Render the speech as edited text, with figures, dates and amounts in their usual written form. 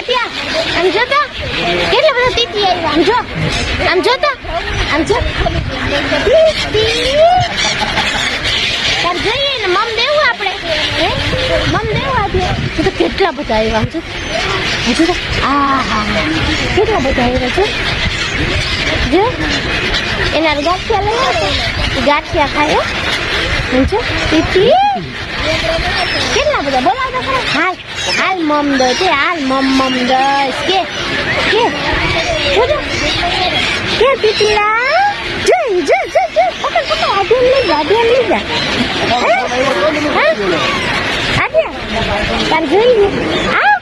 આદ્યા આમ જો તો કેટલા બધા તીતી આવ્યા આમ જો તો આમ જો તાર જોઈએ ને મમ દેવું આપણે હે મમ દેવું આદ્યા તો કેટલા બધા આવ્યા આમ જો તો હા કેટલા બધા આવ્યા છે જો એના ગાંઠિયા લઈ આવતો ગાંઠિયા ખાય સમજો તીતી કેટલા બધા બોલાવતા ખરા હાલ હાલ મમ દો છે હાલ મમ દસ કે તીતીડા જો પકડ આધ્યાન લઈ જા આધ્યાન તાર જોઈ આ